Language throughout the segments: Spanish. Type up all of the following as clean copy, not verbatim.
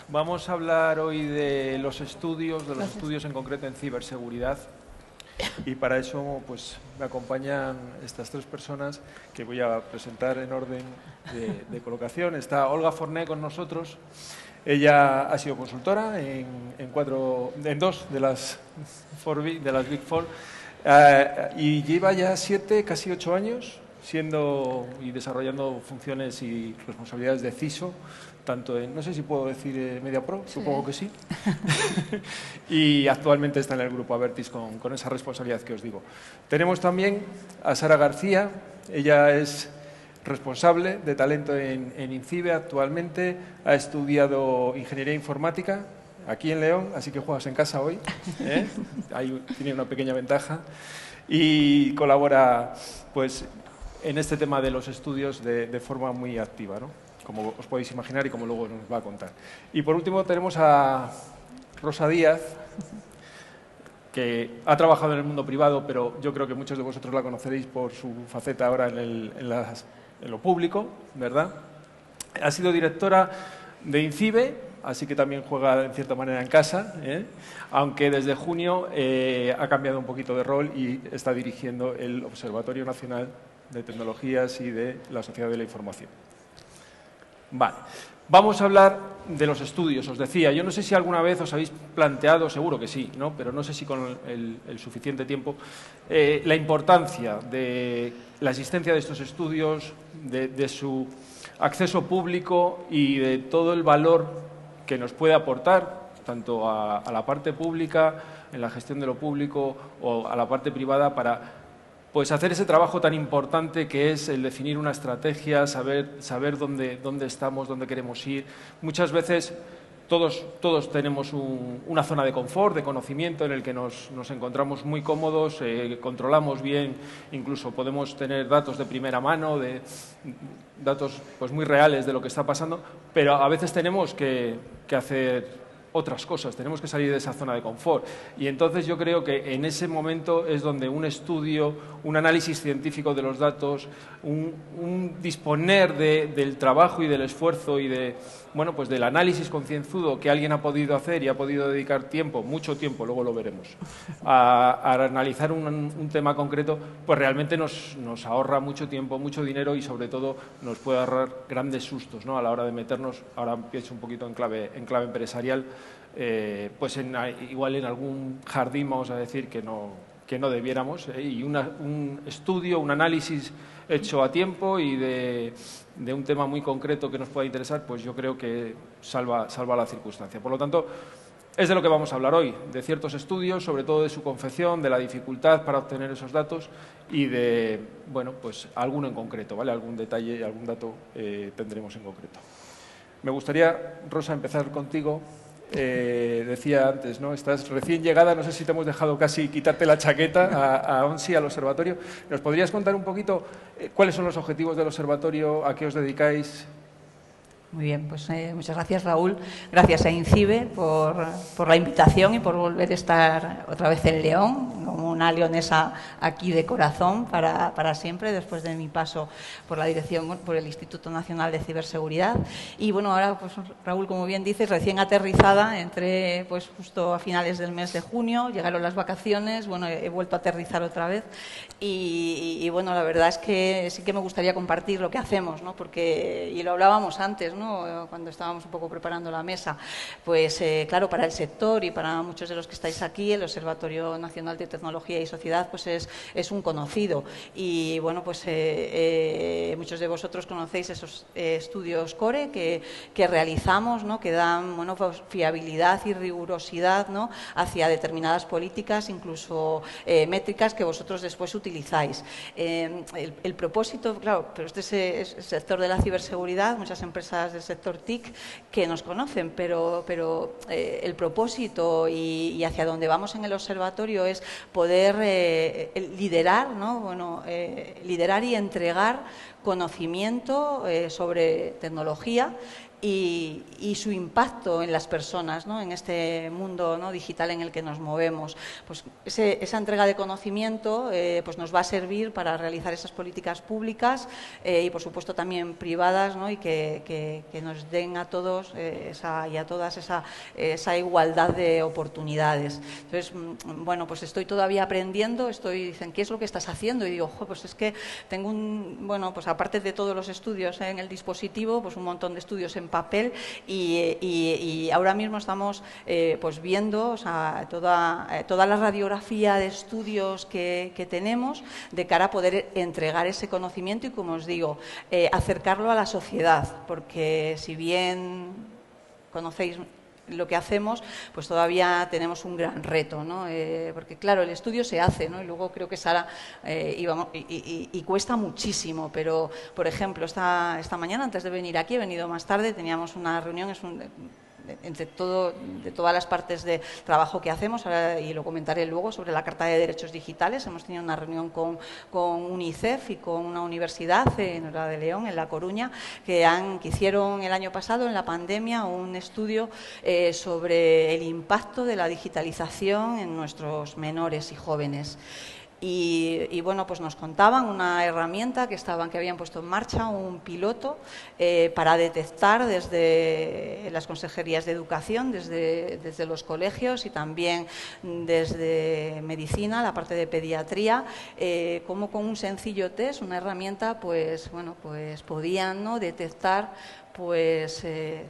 Vamos a hablar hoy de los estudios en concreto en ciberseguridad, y para eso pues me acompañan estas tres personas que voy a presentar en orden de colocación. Está Olga Forné con nosotros. Ella ha sido consultora en dos de las Big Four y lleva ya 7, casi 8 años siendo y desarrollando funciones y responsabilidades de CISO, tanto en, no sé si puedo decir MediaPro, sí. Supongo que sí, y actualmente está en el grupo Avertis con esa responsabilidad que os digo. Tenemos también a Sara García. Ella es responsable de talento en INCIBE actualmente, ha estudiado Ingeniería Informática aquí en León, así que juegas en casa hoy, ahí tiene una pequeña ventaja, y colabora pues en este tema de los estudios de forma muy activa, ¿no? Como os podéis imaginar y como luego nos va a contar. Y por último tenemos a Rosa Díaz, que ha trabajado en el mundo privado, pero yo creo que muchos de vosotros la conoceréis por su faceta ahora en lo público, ¿verdad? Ha sido directora de INCIBE, así que también juega en cierta manera en casa, aunque desde junio ha cambiado un poquito de rol y está dirigiendo el Observatorio Nacional de Tecnologías y de la Sociedad de la Información. Vale, vamos a hablar de los estudios. Os decía, yo no sé si alguna vez os habéis planteado, seguro que sí, ¿no? Pero no sé si con el suficiente tiempo, la importancia de la existencia de estos estudios, de su acceso público y de todo el valor que nos puede aportar, tanto a la parte pública, en la gestión de lo público, o a la parte privada, para pues hacer ese trabajo tan importante que es el definir una estrategia, saber dónde estamos, dónde queremos ir. Muchas veces todos tenemos una zona de confort, de conocimiento, en el que nos encontramos muy cómodos, controlamos bien, incluso podemos tener datos de primera mano, datos pues muy reales de lo que está pasando, pero a veces tenemos que hacer otras cosas, tenemos que salir de esa zona de confort. Y entonces yo creo que en ese momento es donde un estudio, un análisis científico de los datos, un disponer del trabajo y del esfuerzo y pues del análisis concienzudo que alguien ha podido hacer y ha podido dedicar tiempo, mucho tiempo, luego lo veremos, a analizar un tema concreto, pues realmente nos ahorra mucho tiempo, mucho dinero y sobre todo nos puede ahorrar grandes sustos, ¿no? A la hora de meternos, ahora empiezo un poquito en clave empresarial, pues igual en algún jardín, vamos a decir, que no debiéramos, y un estudio, un análisis hecho a tiempo y de un tema muy concreto que nos pueda interesar, pues yo creo que salva la circunstancia. Por lo tanto, es de lo que vamos a hablar hoy, de ciertos estudios, sobre todo de su confección, de la dificultad para obtener esos datos y de, pues alguno en concreto, ¿vale? Algún detalle, algún dato tendremos en concreto. Me gustaría, Rosa, empezar contigo. Decía antes, ¿no? Estás recién llegada, no sé si te hemos dejado casi quitarte la chaqueta a ONSI, al observatorio. ¿Nos podrías contar un poquito cuáles son los objetivos del observatorio, a qué os dedicáis? Muy bien, pues muchas gracias, Raúl. Gracias a INCIBE por la invitación y por volver a estar otra vez en León, como una leonesa aquí de corazón para siempre, después de mi paso por la dirección, por el Instituto Nacional de Ciberseguridad. Y bueno, ahora, pues Raúl, como bien dices, recién aterrizada, entré pues justo a finales del mes de junio, llegaron las vacaciones, bueno, he vuelto a aterrizar otra vez y bueno, la verdad es que sí que me gustaría compartir lo que hacemos, ¿no? Porque, y lo hablábamos antes, ¿no? Cuando estábamos un poco preparando la mesa, pues claro, para el sector y para muchos de los que estáis aquí, el Observatorio Nacional de Tecnología y Sociedad pues es un conocido y bueno, pues muchos de vosotros conocéis esos estudios CORE que realizamos, ¿no? Que dan pues, fiabilidad y rigurosidad, ¿no? Hacia determinadas políticas, incluso métricas que vosotros después utilizáis. El propósito, claro, pero este es el sector de la ciberseguridad, muchas empresas del sector TIC que nos conocen, pero el propósito y hacia donde vamos en el observatorio es poder liderar, ¿no? Bueno, liderar y entregar conocimiento sobre tecnología y su impacto en las personas, ¿no? En este mundo, ¿no?, digital en el que nos movemos. Pues esa entrega de conocimiento pues nos va a servir para realizar esas políticas públicas y, por supuesto, también privadas, ¿no?, y que nos den a todos y a todas esa igualdad de oportunidades. Entonces, bueno, pues estoy todavía aprendiendo, dicen, ¿qué es lo que estás haciendo? Y digo, pues es que tengo bueno, pues aparte de todos los estudios en el dispositivo, pues un montón de estudios en papel y ahora mismo estamos pues viendo, o sea, toda la radiografía de estudios que tenemos de cara a poder entregar ese conocimiento y, como os digo, acercarlo a la sociedad, porque si bien conocéis lo que hacemos, pues todavía tenemos un gran reto, ¿no? Porque claro, el estudio se hace, ¿no? Y luego creo que Sara y cuesta muchísimo, pero por ejemplo esta mañana, antes de venir aquí, he venido más tarde, teníamos una reunión, de todas las partes de trabajo que hacemos, y lo comentaré luego, sobre la Carta de Derechos Digitales. Hemos tenido una reunión con UNICEF y con una universidad, en la de León, en La Coruña, que hicieron el año pasado, en la pandemia, un estudio sobre el impacto de la digitalización en nuestros menores y jóvenes. Y bueno, pues nos contaban una herramienta que habían puesto en marcha, un piloto para detectar desde las consejerías de educación, desde los colegios y también desde medicina, la parte de pediatría, cómo con un sencillo test, una herramienta, pues bueno, pues podían, ¿no?, detectar pues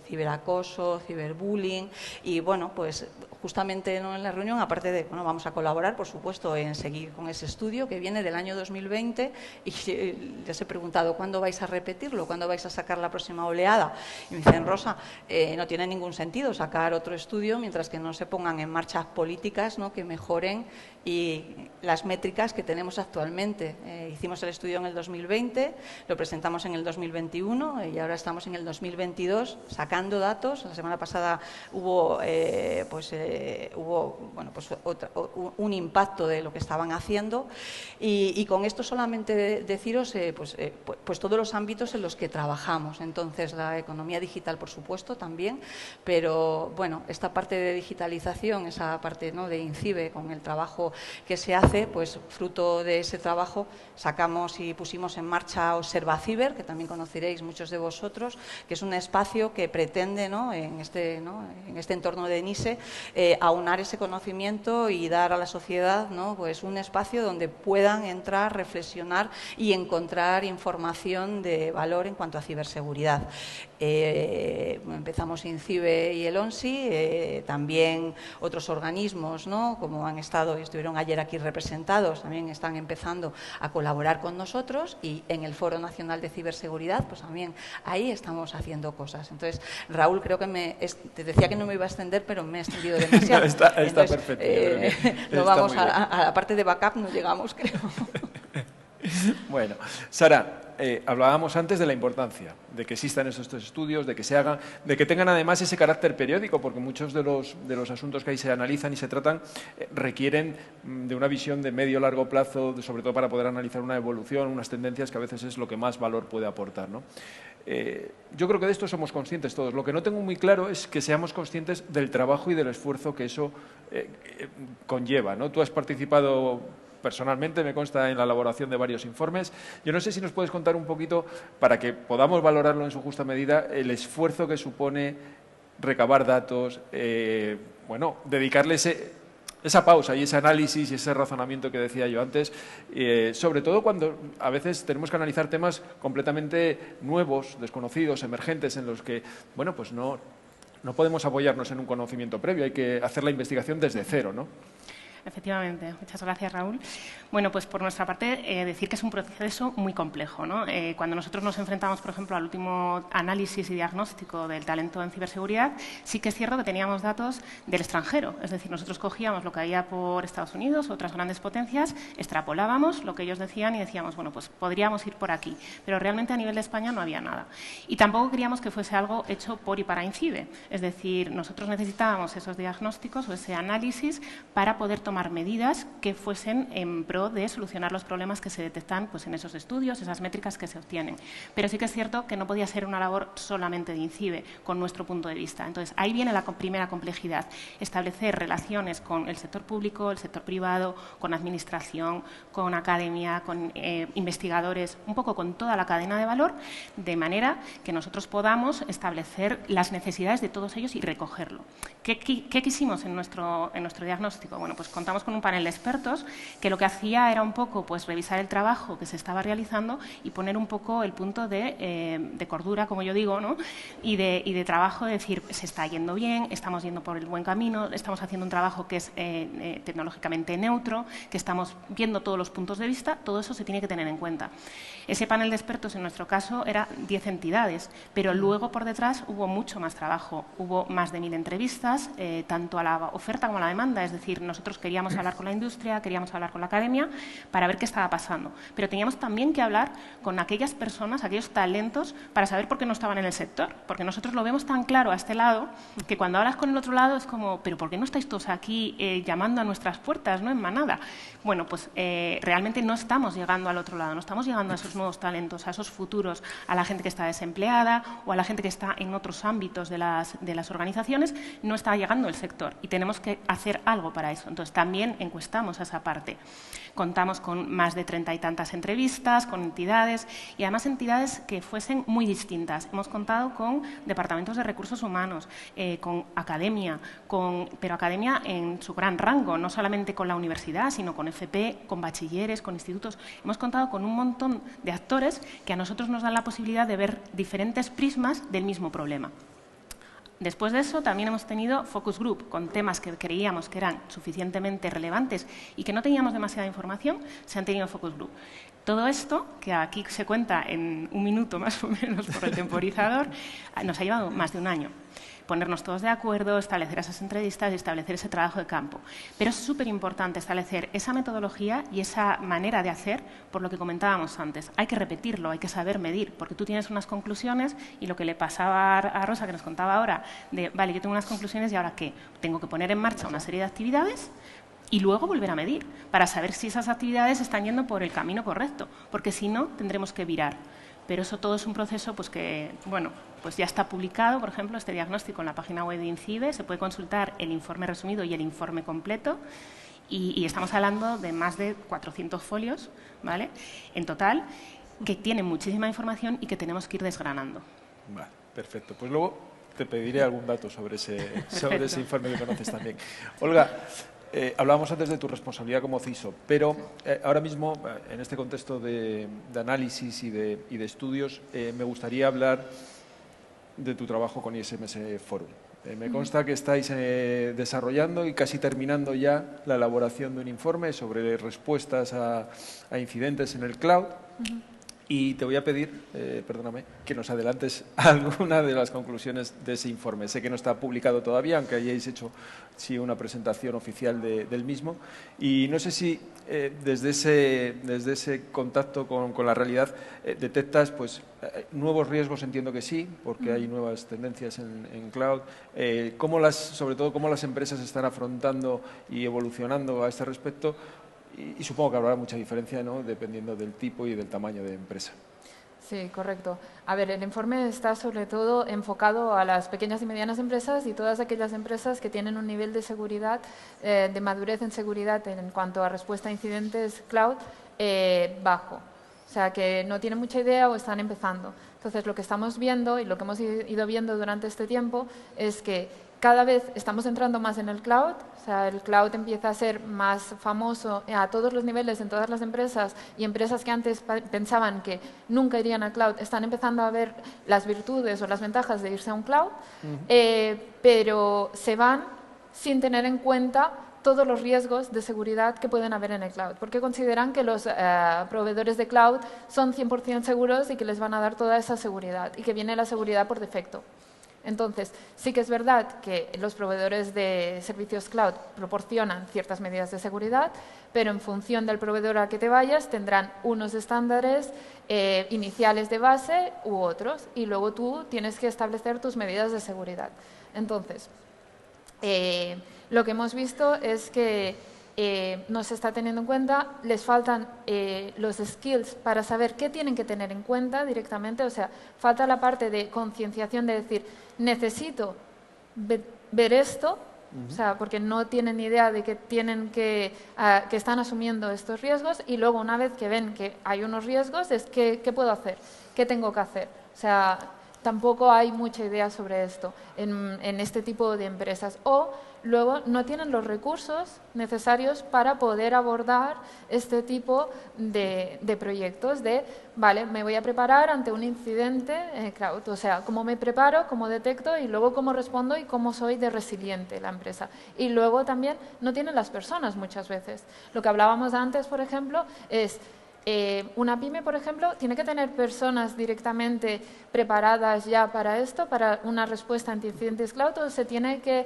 ciberacoso, ciberbullying, y bueno, pues justamente, ¿no?, en la reunión, aparte de, bueno, vamos a colaborar, por supuesto, en seguir con ese estudio que viene del año 2020, y les he preguntado, ¿cuándo vais a repetirlo? ¿Cuándo vais a sacar la próxima oleada? Y me dicen, Rosa, no tiene ningún sentido sacar otro estudio mientras que no se pongan en marcha políticas, ¿no?, que mejoren y las métricas que tenemos actualmente. Hicimos el estudio en el 2020, lo presentamos en el 2021 y ahora estamos en el 2022 sacando datos. La semana pasada hubo un impacto de lo que estaban haciendo y con esto solamente deciros pues todos los ámbitos en los que trabajamos. Entonces, la economía digital, por supuesto, también, pero bueno, esta parte de digitalización, esa parte, ¿no?, de INCIBE, con el trabajo que se hace, pues fruto de ese trabajo sacamos y pusimos en marcha ObservaCiber, que también conoceréis muchos de vosotros, que es un espacio que pretende, ¿no?, en este entorno de NISE, aunar ese conocimiento y dar a la sociedad, ¿no?, pues un espacio donde puedan entrar, reflexionar y encontrar información de valor en cuanto a ciberseguridad. Empezamos INCIBE y el ONSI, también otros organismos, ¿no?, como han estado y estuvieron ayer aquí representados, también están empezando a colaborar con nosotros, y en el Foro Nacional de Ciberseguridad, pues también ahí estamos haciendo cosas. Entonces, Raúl, creo que te decía que no me iba a extender, pero me he extendido demasiado. Está perfecto. No vamos a la parte de backup, no llegamos, creo. Bueno, Sara, hablábamos antes de la importancia de que existan estos estudios, de que se hagan, de que tengan además ese carácter periódico, porque muchos de los asuntos que ahí se analizan y se tratan requieren de una visión de medio-largo plazo, sobre todo para poder analizar una evolución, unas tendencias que a veces es lo que más valor puede aportar, ¿no? Yo creo que de esto somos conscientes todos. Lo que no tengo muy claro es que seamos conscientes del trabajo y del esfuerzo que eso conlleva, ¿no? Tú has participado personalmente, me consta, en la elaboración de varios informes. Yo no sé si nos puedes contar un poquito, para que podamos valorarlo en su justa medida, el esfuerzo que supone recabar datos, dedicarle esa pausa y ese análisis y ese razonamiento que decía yo antes, sobre todo cuando a veces tenemos que analizar temas completamente nuevos, desconocidos, emergentes, en los que, bueno, pues no podemos apoyarnos en un conocimiento previo, hay que hacer la investigación desde cero, ¿no? Efectivamente. Muchas gracias, Raúl. Bueno, pues por nuestra parte, decir que es un proceso muy complejo, ¿no? Cuando nosotros nos enfrentamos, por ejemplo, al último análisis y diagnóstico del talento en ciberseguridad, sí que es cierto que teníamos datos del extranjero. Es decir, nosotros cogíamos lo que había por Estados Unidos, otras grandes potencias, extrapolábamos lo que ellos decían y decíamos, bueno, pues podríamos ir por aquí. Pero realmente a nivel de España no había nada. Y tampoco queríamos que fuese algo hecho por y para INCIBE. Es decir, nosotros necesitábamos esos diagnósticos o ese análisis para poder tomar medidas que fuesen en pro de solucionar los problemas que se detectan pues, en esos estudios, esas métricas que se obtienen. Pero sí que es cierto que no podía ser una labor solamente de INCIBE, con nuestro punto de vista. Entonces, ahí viene la primera complejidad, establecer relaciones con el sector público, el sector privado, con administración, con academia, con investigadores, un poco con toda la cadena de valor, de manera que nosotros podamos establecer las necesidades de todos ellos y recogerlo. ¿Qué quisimos en nuestro diagnóstico? Bueno, pues contamos con un panel de expertos que lo que hacía era un poco pues, revisar el trabajo que se estaba realizando y poner un poco el punto de cordura, como yo digo, ¿no? y de trabajo, de decir, se está yendo bien, estamos yendo por el buen camino, estamos haciendo un trabajo que es tecnológicamente neutro, que estamos viendo todos los puntos de vista, todo eso se tiene que tener en cuenta. Ese panel de expertos, en nuestro caso, era 10 entidades, pero luego por detrás hubo mucho más trabajo, hubo más de 1000 entrevistas, tanto a la oferta como a la demanda, es decir, nosotros queríamos hablar con la industria, queríamos hablar con la academia para ver qué estaba pasando, pero teníamos también que hablar con aquellas personas, aquellos talentos, para saber por qué no estaban en el sector, porque nosotros lo vemos tan claro a este lado, que cuando hablas con el otro lado es como, pero ¿por qué no estáis todos aquí llamando a nuestras puertas, no en manada? Bueno, pues realmente no estamos llegando al otro lado, no estamos llegando a esos nuevos talentos, a esos futuros, a la gente que está desempleada o a la gente que está en otros ámbitos de las organizaciones, no está llegando el sector y tenemos que hacer algo para eso. Entonces, también encuestamos a esa parte. Contamos con más de 30 y tantas entrevistas, con entidades y además entidades que fuesen muy distintas. Hemos contado con departamentos de recursos humanos, con academia, pero academia en su gran rango, no solamente con la universidad, sino con FP, con bachilleres, con institutos. Hemos contado con un montón de actores que a nosotros nos dan la posibilidad de ver diferentes prismas del mismo problema. Después de eso, también hemos tenido focus group con temas que creíamos que eran suficientemente relevantes y que no teníamos demasiada información, se han tenido focus group. Todo esto, que aquí se cuenta en un minuto más o menos por el temporizador, nos ha llevado más de un año. Ponernos todos de acuerdo, establecer esas entrevistas y establecer ese trabajo de campo. Pero es súper importante establecer esa metodología y esa manera de hacer, por lo que comentábamos antes. Hay que repetirlo, hay que saber medir, porque tú tienes unas conclusiones y lo que le pasaba a Rosa, que nos contaba ahora, de, vale, yo tengo unas conclusiones y ahora ¿qué? Tengo que poner en marcha una serie de actividades y luego volver a medir para saber si esas actividades están yendo por el camino correcto, porque si no, tendremos que virar. Pero eso todo es un proceso pues que, bueno, pues ya está publicado, por ejemplo, este diagnóstico en la página web de INCIBE, se puede consultar el informe resumido y el informe completo y estamos hablando de más de 400 folios, ¿vale?, en total, que tienen muchísima información y que tenemos que ir desgranando. Vale, perfecto. Pues luego te pediré algún dato sobre ese informe que conoces también. Olga, hablábamos antes de tu responsabilidad como CISO, pero ahora mismo, en este contexto de análisis y de estudios, me gustaría hablar de tu trabajo con ISMS Forum. Me consta que estáis desarrollando y casi terminando ya la elaboración de un informe sobre respuestas a incidentes en el cloud. Y te voy a pedir, perdóname, que nos adelantes alguna de las conclusiones de ese informe. Sé que no está publicado todavía, aunque hayáis hecho sí una presentación oficial del mismo. Y no sé si desde ese contacto con la realidad detectas pues, nuevos riesgos, entiendo que sí, porque hay nuevas tendencias en cloud. Sobre todo, cómo las empresas están afrontando y evolucionando a este respecto. Y supongo que habrá mucha diferencia, ¿no?, dependiendo del tipo y del tamaño de empresa. Sí, correcto. A ver, el informe está sobre todo enfocado a las pequeñas y medianas empresas y todas aquellas empresas que tienen un nivel de seguridad, de madurez en seguridad en cuanto a respuesta a incidentes cloud bajo. O sea, que no tienen mucha idea o están empezando. Entonces, lo que estamos viendo y lo que hemos ido viendo durante este tiempo es que cada vez estamos entrando más en el cloud, o sea, el cloud empieza a ser más famoso a todos los niveles en todas las empresas y empresas que antes pensaban que nunca irían al cloud están empezando a ver las virtudes o las ventajas de irse a un cloud, pero se van sin tener en cuenta todos los riesgos de seguridad que pueden haber en el cloud, porque consideran que los proveedores de cloud son 100% seguros y que les van a dar toda esa seguridad y que viene la seguridad por defecto. Entonces, sí que es verdad que los proveedores de servicios cloud proporcionan ciertas medidas de seguridad, pero en función del proveedor al que te vayas tendrán unos estándares iniciales de base u otros y luego tú tienes que establecer tus medidas de seguridad. Entonces, lo que hemos visto es que no se está teniendo en cuenta, les faltan los skills para saber qué tienen que tener en cuenta directamente, o sea, falta la parte de concienciación de decir, necesito ver esto, o sea, porque no tienen ni idea de que que están asumiendo estos riesgos, y luego una vez que ven que hay unos riesgos, es ¿qué puedo hacer? ¿Qué tengo que hacer? O sea, tampoco hay mucha idea sobre esto en este tipo de empresas. O luego no tienen los recursos necesarios para poder abordar este tipo de proyectos vale, me voy a preparar ante un incidente cloud. O sea, cómo me preparo, cómo detecto y luego cómo respondo y cómo soy de resiliente la empresa. Y luego también no tienen las personas muchas veces. Lo que hablábamos antes, por ejemplo, es... una pyme, por ejemplo, tiene que tener personas directamente preparadas ya para esto, para una respuesta ante incidentes cloud, o se tiene que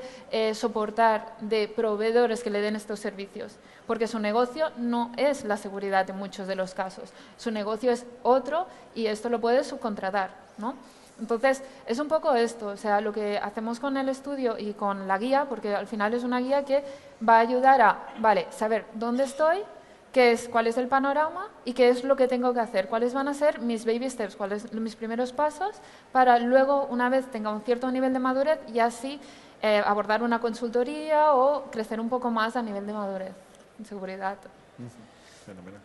soportar de proveedores que le den estos servicios, porque su negocio no es la seguridad en muchos de los casos, su negocio es otro y esto lo puede subcontratar, ¿no? Entonces, es un poco esto, o sea, lo que hacemos con el estudio y con la guía, porque al final es una guía que va a ayudar a, vale, saber dónde estoy, cuál es el panorama y qué es lo que tengo que hacer, cuáles van a ser mis baby steps, cuáles son mis primeros pasos para luego, una vez tenga un cierto nivel de madurez, y así abordar una consultoría o crecer un poco más a nivel de madurez en seguridad. Fenomenal.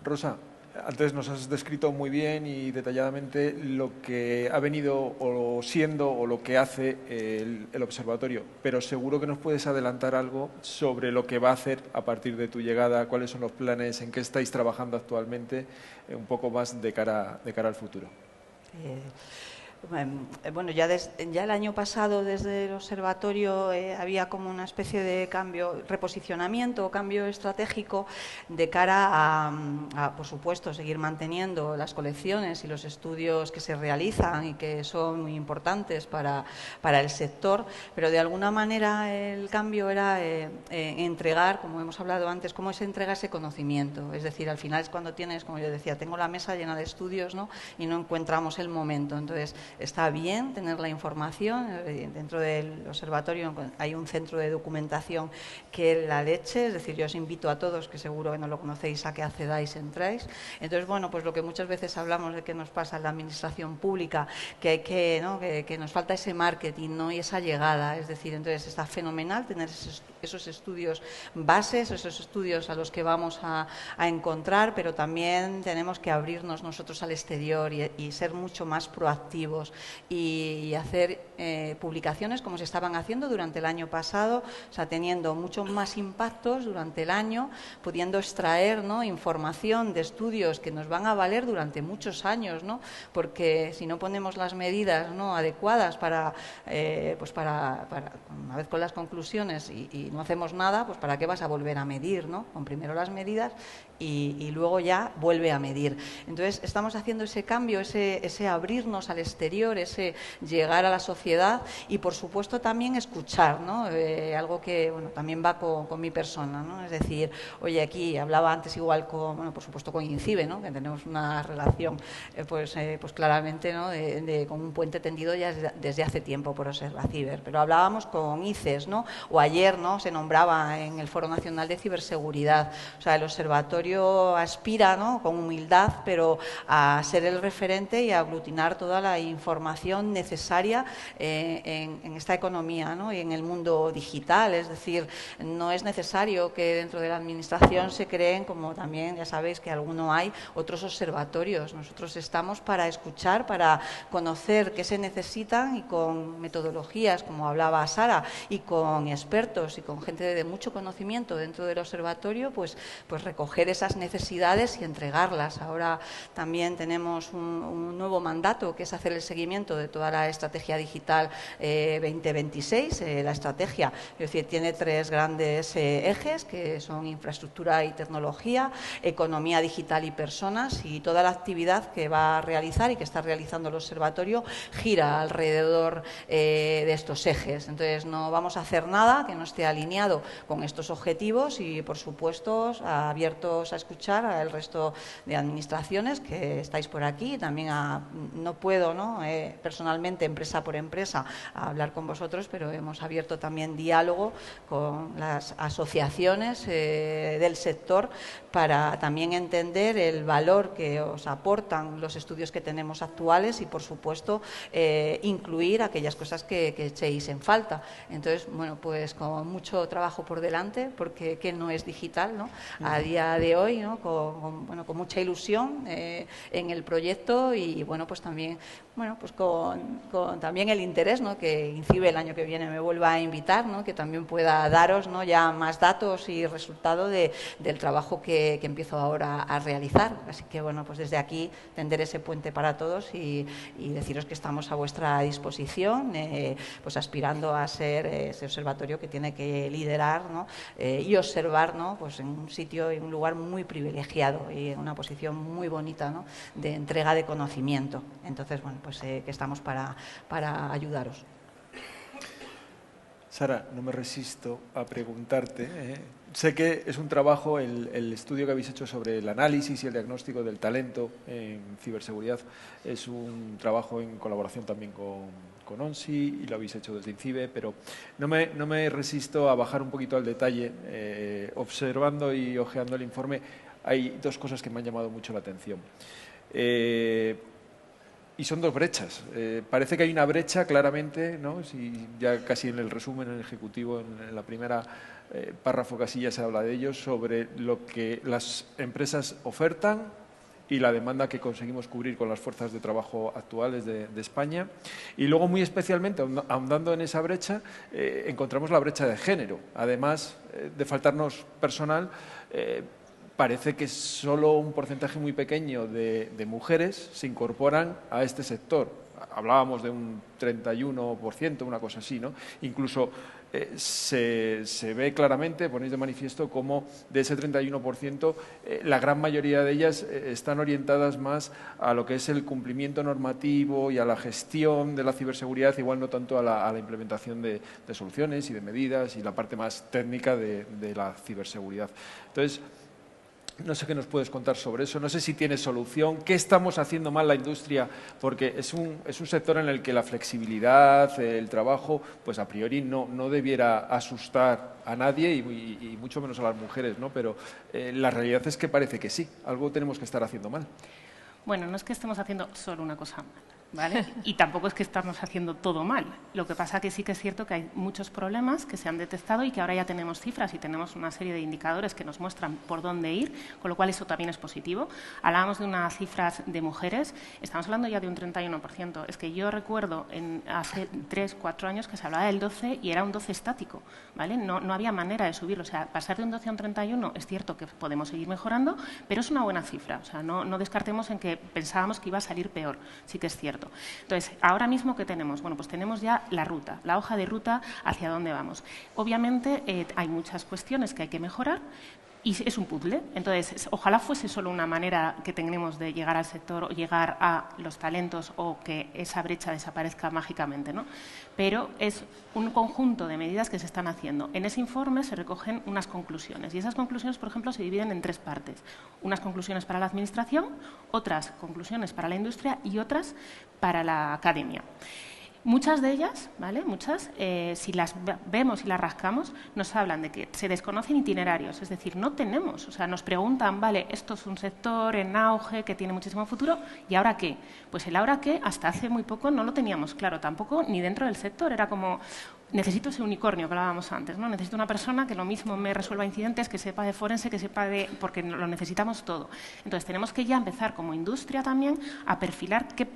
Rosa, antes nos has descrito muy bien y detalladamente lo que ha venido o siendo o lo que hace el observatorio, pero seguro que nos puedes adelantar algo sobre lo que va a hacer a partir de tu llegada, cuáles son los planes, en qué estáis trabajando actualmente, un poco más de cara al futuro. Bueno, ya el año pasado desde el observatorio había como una especie de cambio, reposicionamiento, cambio estratégico de cara a, por supuesto, seguir manteniendo las colecciones y los estudios que se realizan y que son muy importantes para el sector, pero de alguna manera el cambio era entregar, como hemos hablado antes, cómo se entrega ese conocimiento. Es decir, al final es cuando tienes, como yo decía, tengo la mesa llena de estudios, ¿no?, y no encontramos el momento. Entonces, está bien tener la información. Dentro del observatorio hay un centro de documentación que es la leche, es decir, yo os invito a todos, que seguro que no lo conocéis, a que accedáis, entráis. Entonces, bueno, pues lo que muchas veces hablamos de que nos pasa en la administración pública, que nos falta ese marketing, ¿no?, y esa llegada. Es decir, entonces está fenomenal tener esos estudios bases, esos estudios a los que vamos a encontrar, pero también tenemos que abrirnos nosotros al exterior y ser mucho más proactivos y hacer publicaciones como se estaban haciendo durante el año pasado, o sea, teniendo muchos más impactos durante el año, pudiendo extraer, ¿no?, información de estudios que nos van a valer durante muchos años, ¿no?, porque si no ponemos las medidas, ¿no?, adecuadas para una vez con las conclusiones y no hacemos nada, pues ¿para qué vas a volver a medir, ¿no? Con primero las medidas y luego ya vuelve a medir. Entonces, estamos haciendo ese cambio, ese abrirnos al exterior, ese llegar a la sociedad y, por supuesto, también escuchar, ¿no? Algo que, bueno, también va con mi persona, ¿no? Es decir, oye, aquí hablaba antes igual con, por supuesto, con INCIBE, ¿no?, que tenemos una relación, pues claramente, ¿no?, con un puente tendido ya desde hace tiempo por Observaciber, pero hablábamos con ICES, ¿no?, o ayer, ¿no?, se nombraba en el Foro Nacional de Ciberseguridad. O sea, el observatorio aspira, ¿no?, con humildad, pero a ser el referente y a aglutinar toda la información necesaria en esta economía, ¿no?, y en el mundo digital. Es decir, no es necesario que dentro de la administración se creen, como también ya sabéis que alguno hay, otros observatorios. Nosotros estamos para escuchar, para conocer qué se necesitan y con metodologías, como hablaba Sara, y con expertos y con gente de mucho conocimiento dentro del observatorio, pues recoger esas necesidades y entregarlas. Ahora también tenemos un nuevo mandato, que es hacer el seguimiento de toda la estrategia digital 2026. La estrategia, es decir, tiene 3 grandes ejes, que son infraestructura y tecnología, economía digital y personas, y toda la actividad que va a realizar y que está realizando el observatorio gira alrededor de estos ejes. Entonces, no vamos a hacer nada que no esté alineado con estos objetivos y, por supuesto, abiertos a escuchar al resto de administraciones que estáis por aquí. También no puedo, ¿no?, personalmente, empresa por empresa, a hablar con vosotros, pero hemos abierto también diálogo con las asociaciones del sector para también entender el valor que os aportan los estudios que tenemos actuales y, por supuesto, incluir aquellas cosas que echéis en falta. Entonces, bueno, pues con mucho trabajo por delante, porque ¿qué no es digital, ¿no? A día de hoy, ¿no? Con mucha ilusión en el proyecto y, bueno, pues también, bueno, pues con también el interés, ¿no? Que INCIBE el año que viene me vuelva a invitar, ¿no? Que también pueda daros, ¿no? Ya más datos y resultado del trabajo que empiezo ahora a realizar. Así que, bueno, pues desde aquí tender ese puente para todos y deciros que estamos a vuestra disposición, pues aspirando a ser ese observatorio que tiene que liderar, ¿no? Y observar, ¿no? Pues en un sitio, en un lugar muy privilegiado y en una posición muy bonita, ¿no? De entrega de conocimiento. Entonces, bueno, pues que estamos para ayudaros. Sara, no me resisto a preguntarte. Sé que es un trabajo, el estudio que habéis hecho sobre el análisis y el diagnóstico del talento en ciberseguridad es un trabajo en colaboración también con ONSI y lo habéis hecho desde INCIBE, pero no me resisto a bajar un poquito al detalle. Observando y hojeando el informe, hay dos cosas que me han llamado mucho la atención. Y son dos brechas. Parece que hay una brecha claramente, ¿no? Si ya casi en el resumen, en el ejecutivo, en la primera párrafo casi ya se habla de ello, sobre lo que las empresas ofertan y la demanda que conseguimos cubrir con las fuerzas de trabajo actuales de España. Y luego, muy especialmente, ahondando en esa brecha, encontramos la brecha de género. Además de faltarnos personal, parece que solo un porcentaje muy pequeño de mujeres se incorporan a este sector. Hablábamos de un 31%, una cosa así, ¿no? Incluso se ve claramente, ponéis de manifiesto, cómo de ese 31%, la gran mayoría de ellas están orientadas más a lo que es el cumplimiento normativo y a la gestión de la ciberseguridad, igual no tanto a la implementación de soluciones y de medidas y la parte más técnica de la ciberseguridad. Entonces, no sé qué nos puedes contar sobre eso, no sé si tiene solución, qué estamos haciendo mal la industria, porque es un sector en el que la flexibilidad, el trabajo, pues a priori no debiera asustar a nadie y mucho menos a las mujeres, ¿no? Pero la realidad es que parece que sí, algo tenemos que estar haciendo mal. Bueno, no es que estemos haciendo solo una cosa mal, ¿vale? Y tampoco es que estamos haciendo todo mal. Lo que pasa que sí que es cierto que hay muchos problemas que se han detectado y que ahora ya tenemos cifras y tenemos una serie de indicadores que nos muestran por dónde ir, con lo cual eso también es positivo. Hablábamos de unas cifras de mujeres, estamos hablando ya de un 31%. Es que yo recuerdo hace 3, 4 años que se hablaba del 12 y era un 12 estático, ¿vale? No había manera de subirlo. O sea, pasar de un 12 a un 31 es cierto que podemos seguir mejorando, pero es una buena cifra. O sea, no descartemos en que pensábamos que iba a salir peor, sí que es cierto. Entonces, ahora mismo, ¿qué tenemos? Bueno, pues tenemos ya la ruta, la hoja de ruta hacia dónde vamos. Obviamente, hay muchas cuestiones que hay que mejorar y es un puzzle. Entonces, ojalá fuese solo una manera que tengamos de llegar al sector o llegar a los talentos o que esa brecha desaparezca mágicamente, ¿no? Pero es un conjunto de medidas que se están haciendo. En ese informe se recogen unas conclusiones y esas conclusiones, por ejemplo, se dividen en 3 partes. Unas conclusiones para la administración, otras conclusiones para la industria y otras para la academia. Muchas de ellas, ¿vale? Si las vemos y las rascamos, nos hablan de que se desconocen itinerarios, es decir, no tenemos, o sea, nos preguntan, vale, esto es un sector en auge que tiene muchísimo futuro, ¿y ahora qué? Pues el ahora qué, hasta hace muy poco no lo teníamos claro, tampoco ni dentro del sector, era como, necesito ese unicornio que hablábamos antes, ¿no? Necesito una persona que lo mismo me resuelva incidentes, que sepa de forense, que sepa de... porque lo necesitamos todo. Entonces, tenemos que ya empezar como industria también a perfilar qué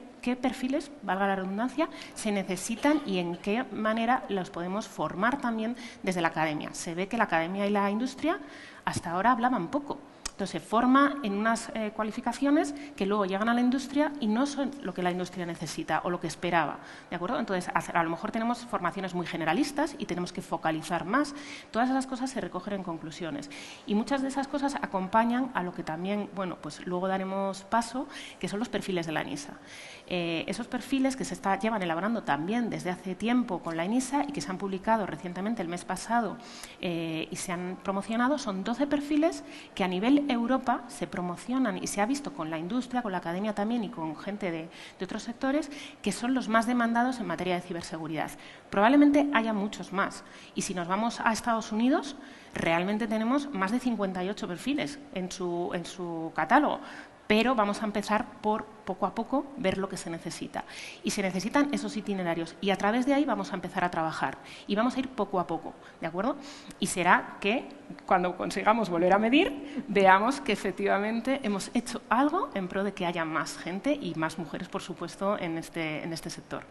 perfiles, valga la redundancia, se necesitan y en qué manera los podemos formar también desde la academia. Se ve que la academia y la industria hasta ahora hablaban poco. Entonces, se forma en unas cualificaciones que luego llegan a la industria y no son lo que la industria necesita o lo que esperaba, ¿de acuerdo? Entonces, a lo mejor tenemos formaciones muy generalistas y tenemos que focalizar más. Todas esas cosas se recogen en conclusiones y muchas de esas cosas acompañan a lo que también, bueno, pues luego daremos paso, que son los perfiles de la ENISA. Esos perfiles que se llevan elaborando también desde hace tiempo con la ENISA y que se han publicado recientemente el mes pasado y se han promocionado, son 12 perfiles que a nivel en Europa se promocionan y se ha visto con la industria, con la academia también y con gente de otros sectores que son los más demandados en materia de ciberseguridad. Probablemente haya muchos más. Y si nos vamos a Estados Unidos, realmente tenemos más de 58 perfiles en su catálogo. Pero vamos a empezar por, poco a poco, ver lo que se necesita. Y se necesitan esos itinerarios. Y a través de ahí vamos a empezar a trabajar. Y vamos a ir poco a poco, ¿de acuerdo? Y será que, cuando consigamos volver a medir, veamos que efectivamente hemos hecho algo en pro de que haya más gente y más mujeres, por supuesto, en este sector.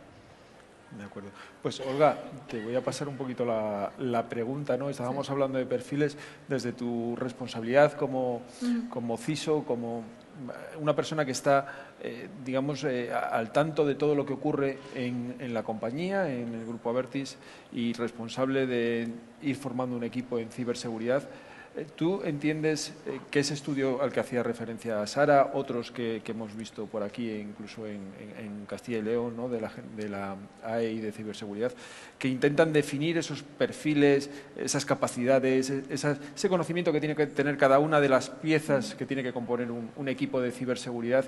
De acuerdo. Pues, Olga, te voy a pasar un poquito la pregunta, ¿no? Estábamos hablando de perfiles desde tu responsabilidad como CISO, como una persona que está, digamos, al tanto de todo lo que ocurre en la compañía, en el Grupo Abertis, y responsable de ir formando un equipo en ciberseguridad. ¿Tú entiendes que ese estudio al que hacía referencia Sara, otros que hemos visto por aquí, incluso en Castilla y León, ¿no? de la AEI de ciberseguridad, que intentan definir esos perfiles, esas capacidades, ese conocimiento que tiene que tener cada una de las piezas que tiene que componer un equipo de ciberseguridad?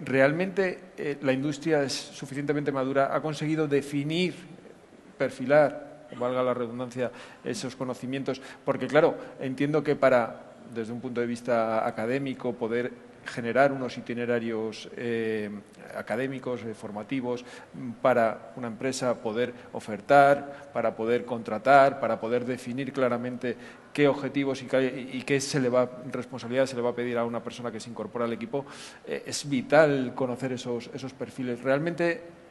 ¿Realmente la industria es suficientemente madura? ¿Ha conseguido definir, perfilar, valga la redundancia, esos conocimientos? Porque, claro, entiendo que desde un punto de vista académico, poder generar unos itinerarios académicos, formativos, para una empresa poder ofertar, para poder contratar, para poder definir claramente qué objetivos y qué responsabilidad se le va a pedir a una persona que se incorpora al equipo, es vital conocer esos perfiles. ¿Realmente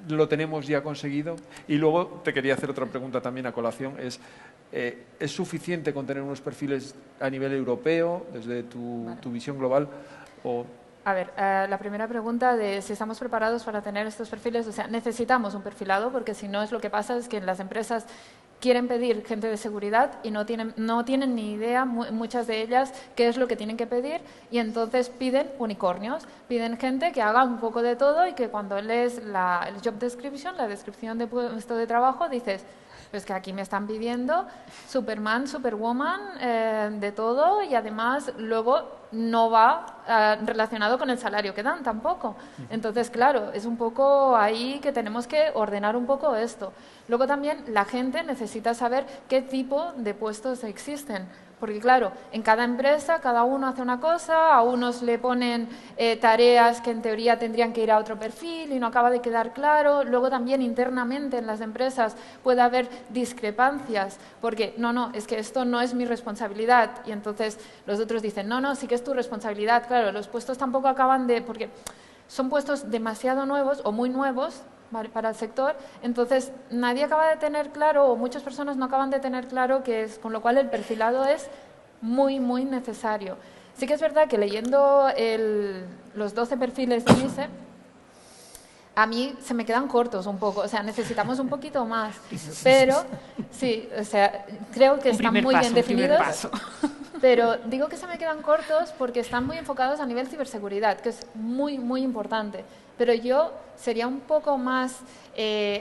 lo tenemos ya conseguido? Y luego te quería hacer otra pregunta también a colación. ¿Es suficiente con tener unos perfiles a nivel europeo, desde tu visión global? A ver, la primera pregunta de si estamos preparados para tener estos perfiles, o sea, necesitamos un perfilado, porque si no, lo que pasa es que las empresas quieren pedir gente de seguridad y no tienen ni idea, muchas de ellas, qué es lo que tienen que pedir, y entonces piden unicornios, piden gente que haga un poco de todo y que cuando lees el job description, la descripción de puesto de trabajo, dices, pues que aquí me están pidiendo Superman, Superwoman, de todo, y además luego no va relacionado con el salario que dan tampoco. Entonces, claro, es un poco ahí que tenemos que ordenar un poco esto. Luego también la gente necesita saber qué tipo de puestos existen. Porque, claro, en cada empresa cada uno hace una cosa, a unos le ponen tareas que en teoría tendrían que ir a otro perfil y no acaba de quedar claro. Luego también internamente en las empresas puede haber discrepancias, porque no, es que esto no es mi responsabilidad. Y entonces los otros dicen, no, sí que es tu responsabilidad. Claro, los puestos tampoco acaban de... porque son puestos demasiado nuevos o muy nuevos para el sector, entonces nadie acaba de tener claro, o muchas personas no acaban de tener claro qué es, con lo cual el perfilado es muy, muy necesario. Sí que es verdad que leyendo los 12 perfiles de NICE, a mí se me quedan cortos un poco, o sea, necesitamos un poquito más, pero sí, o sea, creo que están muy bien definidos, pero digo que se me quedan cortos porque están muy enfocados a nivel ciberseguridad, que es muy, muy importante. Pero yo sería un poco más,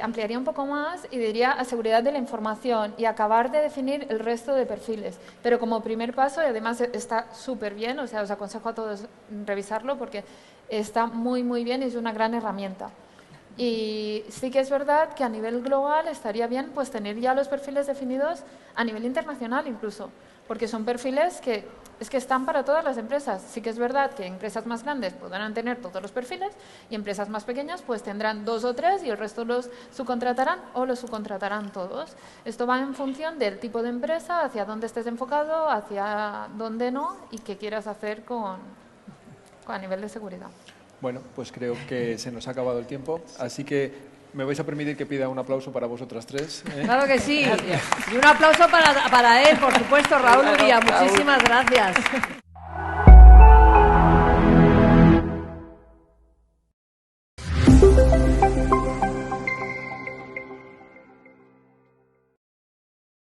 ampliaría un poco más y diría a seguridad de la información y acabar de definir el resto de perfiles. Pero como primer paso, y además está súper bien, o sea, os aconsejo a todos revisarlo porque está muy, muy bien y es una gran herramienta. Y sí que es verdad que a nivel global estaría bien pues tener ya los perfiles definidos a nivel internacional incluso, porque son perfiles que están para todas las empresas. Sí que es verdad que empresas más grandes podrán tener todos los perfiles y empresas más pequeñas pues tendrán 2 o 3 y el resto los subcontratarán o los subcontratarán todos. Esto va en función del tipo de empresa, hacia dónde estés enfocado, hacia dónde no y qué quieras hacer a nivel de seguridad. Bueno, pues creo que se nos ha acabado el tiempo, así que me vais a permitir que pida un aplauso para vosotras tres. Claro que sí. Y un aplauso para él, por supuesto, Raúl Uría. Muchísimas gracias.